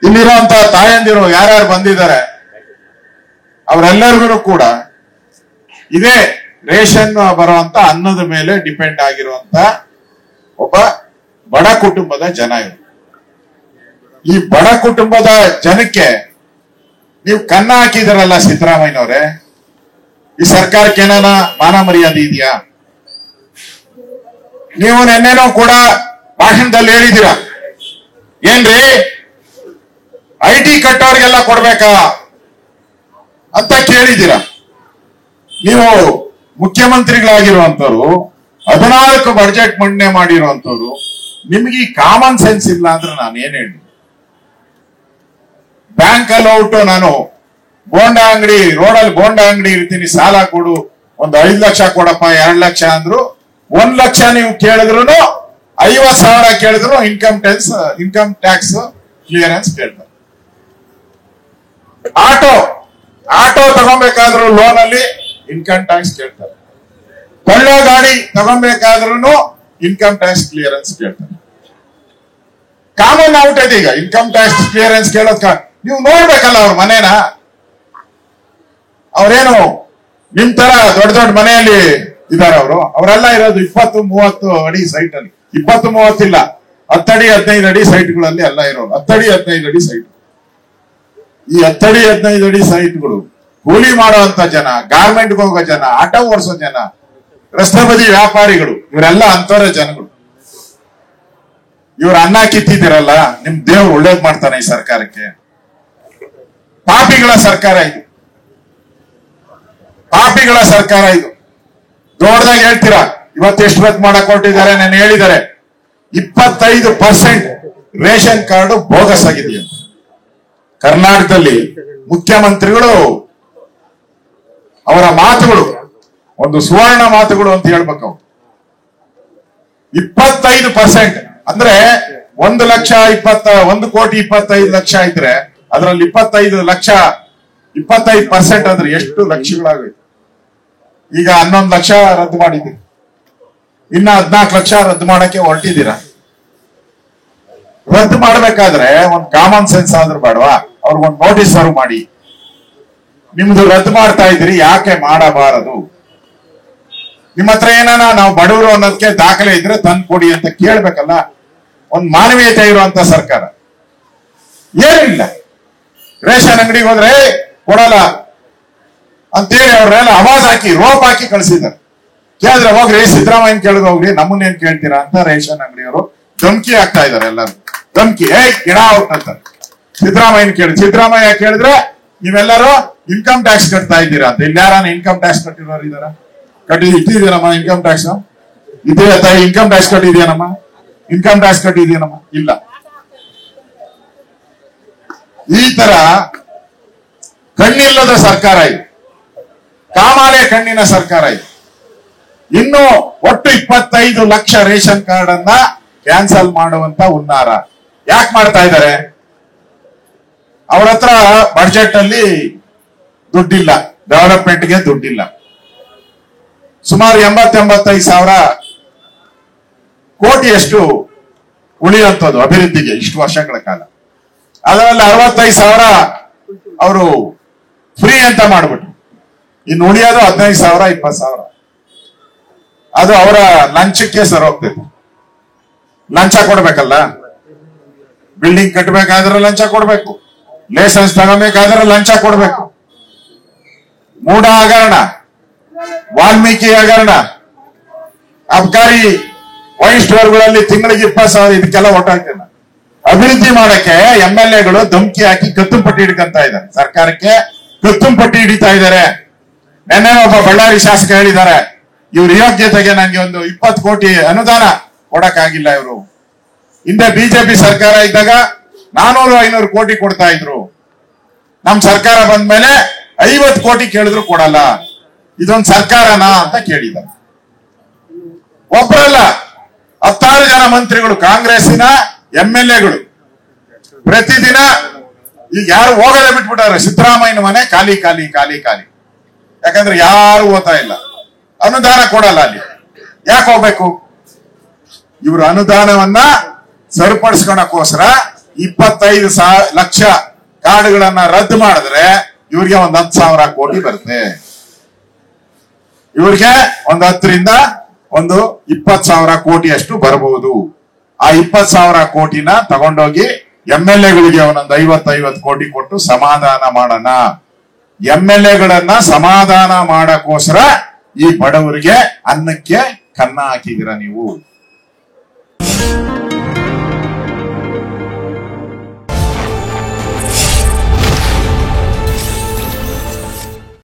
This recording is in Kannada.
ಇಲ್ಲಿರುವಂತ ತಾಯಂದಿರು ಯಾರ್ಯಾರು ಬಂದಿದ್ದಾರೆ ಅವರೆಲ್ಲರಿಗೂ ಕೂಡ ಇದೇ ರೇಷನ್ ಬರುವಂತ ಅನ್ನದ ಮೇಲೆ ಡಿಪೆಂಡ್ ಆಗಿರುವಂತ ಒಬ್ಬ ಬಡ ಕುಟುಂಬದ ಜನ ಇವರು. ಈ ಬಡ ಕುಟುಂಬದ ಜನಕ್ಕೆ ನೀವು ಕನ್ನ ಹಾಕಿದಾರಲ್ಲ ಸಿದ್ದರಾಮಯ್ಯನವರೇ, ಈ ಸರ್ಕಾರಕ್ಕೆ ಏನಾನ ಮಾನ ಮರ್ಯಾದೆ ಇದೆಯಾ? ನೀವು ನೆನ್ನೆನೂ ಕೂಡ ಭಾಷಣದಲ್ಲಿ ಹೇಳಿದ್ದೀರಾ, ಏನ್ರಿ IT ಕಟ್ಟೋರಿಗೆಲ್ಲ ಕೊಡ್ಬೇಕಾ ಅಂತ ಕೇಳಿದ್ದೀರಾ. ನೀವು ಮುಖ್ಯಮಂತ್ರಿಗಳಾಗಿರುವಂತವ್ರು, 14 ಬಜೆಟ್ ಮಂಡನೆ ಮಾಡಿರುವಂತವ್ರು, ನಿಮ್ಗೆ ಈ ಕಾಮನ್ ಸೆನ್ಸ್ ಇಲ್ಲ ಅಂದ್ರೆ ನಾನು ಏನ್ ಹೇಳಿ? ಬ್ಯಾಂಕ್ ಅಲ್ಲಿ ಔಟು ನಾನು ಬೋಂಡ ಅಂಗಡಿ ರೋಡಲ್ಲಿ ಬೋಂಡ ಅಂಗಡಿ ಇರ್ತೀನಿ, ಸಾಲ ಕೊಡು, ಒಂದು 5 ಲಕ್ಷ ಕೊಡಪ್ಪ, 2 ಲಕ್ಷ ಅಂದ್ರು 1 ಲಕ್ಷ ನೀವು ಕೇಳಿದ್ರು 50,000 ಕೇಳಿದ್ರು ಇನ್ಕಮ್ ಟ್ಯಾಕ್ಸ್ ಕ್ಲಿಯರೆನ್ಸ್ ಕೇಳ್ತಾರೆ. ಆಟೋ ತಗೊಬೇಕಾದ್ರೂ ಲೋನ್ ಅಲ್ಲಿ ಇನ್ಕಮ್ ಟ್ಯಾಕ್ಸ್ ಕೇಳ್ತಾರೆ. ಕೊಳ್ಳೋ ಗಾಡಿ ತಗೊಬೇಕಾದ್ರೂ ಇನ್ಕಮ್ ಟ್ಯಾಕ್ಸ್ ಕ್ಲಿಯರೆನ್ಸ್ ಕೇಳ್ತಾರೆ. ಕಾಮನ್ ಔಟ್ ಈಗ ಇನ್ಕಮ್ ಟ್ಯಾಕ್ಸ್ ಕ್ಲಿಯರೆನ್ಸ್ ಕೇಳೋದ್ ನೀವು ನೋಡ್ಬೇಕಲ್ಲ ಅವ್ರ ಮನೇನ. ಅವ್ರೇನು ನಿಮ್ ತರ ದೊಡ್ಡ ದೊಡ್ಡ ಮನೆಯಲ್ಲಿ ಇದಾರೆ ಅವರೆಲ್ಲ ಇರೋದು 20-30 ಅಡಿ ಸೈಟ್ ಅಲ್ಲಿ. 20-30 ಇಲ್ಲ, 10 ಅಡಿ 15 ಅಡಿ ಸೈಟ್ಗಳಲ್ಲಿ ಎಲ್ಲ ಇರೋರು. 10 ಅಡಿ 15 ಅಡಿ ಸೈಟ್. ಈ 10 ಅಡಿ 15 ಅಡಿ ಸೈಟ್ಗಳು ಕೂಲಿ ಮಾಡುವಂತ ಜನ, ಗಾರ್ಮೆಂಟ್ಗೆ ಹೋಗೋ ಜನ, ಆಟೋ ಓಡಿಸೋ ಜನ, ರಸ್ತೆ ಬದಿ ವ್ಯಾಪಾರಿಗಳು, ಇವರೆಲ್ಲ ಅಂತವರ ಜನಗಳು. ಇವ್ರ ಅನ್ನ ಕಿತ್ತಿದ್ದೀರಲ್ಲ, ನಿಮ್ ದೇವ್ರು ಒಳ್ಳೇದ್ ಮಾಡ್ತಾನೆ ಈ ಸರ್ಕಾರಕ್ಕೆ. ಪಾಪಿಗಳ ಸರ್ಕಾರ ಇದು, ಪಾಪಿಗಳ ಸರ್ಕಾರ ಇದು. ದೊಡ್ಡದಾಗಿ ಹೇಳ್ತೀರಾ. ಇವತ್ತು ಎಷ್ಟು ರದ್ದು ಮಾಡಕ್ ಹೊರಟಿದ್ದಾರೆ, ನಾನು ಹೇಳಿದ್ದಾರೆ 25% ರೇಷನ್ ಕಾರ್ಡ್ ಬೋಗಸ್ ಆಗಿದೆ ಕರ್ನಾಟಕದಲ್ಲಿ. ಮುಖ್ಯಮಂತ್ರಿಗಳು ಅವರ ಮಾತುಗಳು ಒಂದು ಸುವರ್ಣ ಮಾತುಗಳು ಅಂತ ಹೇಳ್ಬೇಕು. 25% ಅಂದ್ರೆ 1,25,00,000 ಇದ್ರೆ ಅದರಲ್ಲಿ 25% ಅಂದ್ರೆ ಎಷ್ಟು ಲಕ್ಷಗಳಾಗಬೇಕು? ಈಗ 11 ಲಕ್ಷ ರದ್ದು ಮಾಡಿದ್ದೀರಿ, ಇನ್ನ 14 ಲಕ್ಷ ರದ್ದು ಮಾಡಕ್ಕೆ ಹೊರಟಿದ್ದೀರಾ. ರದ್ದು ಮಾಡ್ಬೇಕಾದ್ರೆ ಒಂದು ಕಾಮನ್ ಸೆನ್ಸ್ ಆದ್ರೂ ಬೇಡವಾ? ಅವ್ರಿಗೊಂದು ನೋಟಿಸ್ ಸರ್ವ್ ಮಾಡಿ, ನಿಮ್ದು ರದ್ದು ಮಾಡ್ತಾ ಇದ್ರಿ, ಯಾಕೆ ಮಾಡಬಾರದು? ನಿಮ್ಮ ಹತ್ರ ಏನಾನ ನಾವು ಬಡವರು ಅನ್ನೋದಕ್ಕೆ ದಾಖಲೆ ಇದ್ರೆ ತಂದು ಕೊಡಿ ಅಂತ ಕೇಳ್ಬೇಕಲ್ಲ. ಒಂದು ಮಾನವೀಯತೆ ಇರುವಂತ ಸರ್ಕಾರ ಏನಿಲ್ಲ. ರೇಷನ್ ಅಂಗಡಿಗೆ ಹೋದ್ರೆ ಕೊಡಲ್ಲ ಅಂತೇಳಿ ಅವ್ರನ್ನೆಲ್ಲ ಅವಾಜ್ ಹಾಕಿ ರೋಪ್ ಹಾಕಿ ಕಳಿಸಿದ್ದಾರೆ. ಕೇಳಿದ್ರೆ ಹೋಗ್ರಿ ಸಿದ್ದರಾಮಯ್ಯನ ಕೇಳಿದ್ ಹೋಗ್ರಿ, ನಮ್ಮನ್ನೇನ್ ಕೇಳ್ತೀರಾ ಅಂತ ರೇಷನ್ ಅಂಗಡಿಯವರು ಧಮಕಿ ಹಾಕ್ತಾ ಇದಾರೆ. ಎಲ್ಲರೂ ಧಮಕಿ, ಗಿಡ ಔಟ್ ಅಂತಾರೆ. ಸಿದ್ದರಾಮಯ್ಯನ ಸಿದ್ದರಾಮಯ್ಯ ಕೇಳಿದ್ರೆ ನೀವೆಲ್ಲರೂ ಇನ್ಕಮ್ ಟ್ಯಾಕ್ಸ್ ಕಟ್ತಾ ಇದ್ದೀರಾ ಅಂತ. ಇಲ್ಲಿ ಯಾರ ಇನ್ಕಮ್ ಟ್ಯಾಕ್ಸ್ ಕಟ್ಟಿರೋರು ಇದಾರ? ಇಟ್ಟಿದ್ದೀನಮ್ಮ ಇನ್ಕಮ್ ಟ್ಯಾಕ್ಸ್? ಇದೇ ತಾಯಿ ಇನ್ಕಮ್ ಟ್ಯಾಕ್ಸ್ ಕಟ್ಟಿದ್ಯಾನಮ್ಮ? ಇನ್ಕಮ್ ಟ್ಯಾಕ್ಸ್ ಕಟ್ಟಿದ್ಯಾನಮ್ಮ? ಇಲ್ಲ. ಈ ತರ ಕಣ್ಣಿಲ್ಲದ ಸರ್ಕಾರ ಇದು, ಕಾಮಾಲೆ ಕಣ್ಣಿನ ಸರ್ಕಾರ ಇದು. ಇನ್ನು ಒಟ್ಟು 25 ಲಕ್ಷ ರೇಷನ್ ಕಾರ್ಡ್ ಅನ್ನ ಕ್ಯಾನ್ಸಲ್ ಮಾಡುವಂತ ಹುನ್ನಾರ ಯಾಕೆ ಮಾಡ್ತಾ ಇದ್ದಾರೆ? ಅವ್ರ ಹತ್ರ ಬಡ್ಜೆಟ್ ಅಲ್ಲಿ ದುಡ್ಡಿಲ್ಲ, ಡೆವಲಪ್ಮೆಂಟ್ಗೆ ದುಡ್ಡಿಲ್ಲ. ಸುಮಾರು 80-85 ಕೋಟಿಯಷ್ಟು ಉಳಿಯುವಂಥದ್ದು ಅಭಿವೃದ್ಧಿಗೆ ಇಷ್ಟು ವರ್ಷಗಳ ಕಾಲ. ಅದರಲ್ಲಿ 65,000 ಅವರು ಫ್ರೀ ಅಂತ ಮಾಡ್ಬಿಟ್ರು. ಇನ್ನು ಉಳಿಯೋದು 15,000, 20,000 ಅದು ಅವರ ಲಂಚಕ್ಕೆ ಸರ್ ಹೋಗ್ತೈತೆ. ಲಂಚ ಕೊಡ್ಬೇಕಲ್ಲ, ಬಿಲ್ಡಿಂಗ್ ಕಟ್ಟಬೇಕಾದ್ರೆ ಲಂಚ ಕೊಡ್ಬೇಕು, ಲೈಸೆನ್ಸ್ ತಗೋಬೇಕಾದ್ರೆ ಲಂಚ ಕೊಡ್ಬೇಕು. ಮೂಢ ಹಗರಣ, ವಾಲ್ಮೀಕಿ ಹಗರಣ, ಅಬ್ಕಾರಿ ವೈನ್ ಸ್ಟೋರ್ಗಳಲ್ಲಿ ತಿಂಗಳಿಗೆ 20,000 ಇದಕ್ಕೆಲ್ಲ ಒಟ್ಟಾಗ್ತೇನೆ. ಅಭಿವೃದ್ಧಿ ಮಾಡಕ್ಕೆ MLAಗಳು ಧಮಕಿ ಹಾಕಿ ಕತ್ತುಪಟ್ಟಿ ಹಿಡ್ಕೊಂತ ಇದ್ದಾರೆ. ಸರ್ಕಾರಕ್ಕೆ ಕತ್ತುಪಟ್ಟಿ ಹಿಡಿತಾ ಇದ್ದಾರೆ. ನೆನ್ನೆ ಒಬ್ಬ ಬಳ್ಳಾರಿ ಶಾಸಕ ಹೇಳಿದ್ದಾರೆ, ಇವ್ರ ಯೋಗ್ಯತೆಗೆ ನಂಗೆ ಒಂದು 20 ಕೋಟಿ ಅನುದಾನ ಕೊಡಕ್ಕಾಗಿಲ್ಲ. ಇವರು ಹಿಂದೆ ಬಿಜೆಪಿ ಸರ್ಕಾರ ಇದ್ದಾಗ 400-500 ಕೋಟಿ ಕೊಡ್ತಾ ಇದ್ರು. ನಮ್ ಸರ್ಕಾರ ಬಂದ್ಮೇಲೆ 50 ಕೋಟಿ ಕೇಳಿದ್ರು ಕೊಡಲ್ಲ. ಇದೊಂದು ಸರ್ಕಾರನಾ ಅಂತ ಕೇಳಿದ್ದಾರೆ. ಒಬ್ಬರಲ್ಲ 16 ಜನ ಮಂತ್ರಿಗಳು, ಕಾಂಗ್ರೆಸ್ಸಿನ MLAಗಳು ಪ್ರತಿದಿನ ಈಗ ಯಾರು ಹೋಗದೆ ಬಿಟ್ಬಿಟ್ಟಾರೆ. ಸಿದ್ದರಾಮಯ್ಯನ ಮನೆ ಖಾಲಿ ಖಾಲಿ ಖಾಲಿ ಖಾಲಿ. ಯಾಕಂದ್ರೆ ಯಾರು ಓದ್ತಾ ಇಲ್ಲ, ಅನುದಾನ ಕೊಡಲ್ಲ. ಅಲ್ಲಿ ಯಾಕೆ ಹೋಗ್ಬೇಕು? ಇವರು ಅನುದಾನವನ್ನ ಸರಿಪಡಿಸ್ಕೊಳಕ್ಕೋಸ್ಕರ 25 ಲಕ್ಷ ಕಾರ್ಡ್ಗಳನ್ನ ರದ್ದು ಮಾಡಿದ್ರೆ ಇವ್ರಿಗೆ ಒಂದ್ 10,000 ಕೋಟಿ ಬರುತ್ತೆ. ಇವ್ರಿಗೆ ಒಂದ್ 10ರಿಂದ ಒಂದು 20,000 ಕೋಟಿ ಅಷ್ಟು ಬರಬಹುದು. ಆ 20,000 ಕೋಟಿನ ತಗೊಂಡೋಗಿ MLA-ಗಳಿಗೆ ಒಂದೊಂದು 50 ಕೋಟಿ ಕೊಟ್ಟು ಸಮಾಧಾನ ಮಾಡೋಣ. MLA-ಗಳನ್ನ ಸಮಾಧಾನ ಮಾಡಕ್ಕೋಸ್ಕರ ಈ ಬಡವರಿಗೆ ಅನ್ನಕ್ಕೆ ಕನ್ನ ಹಾಕಿದಿರ ನೀವು.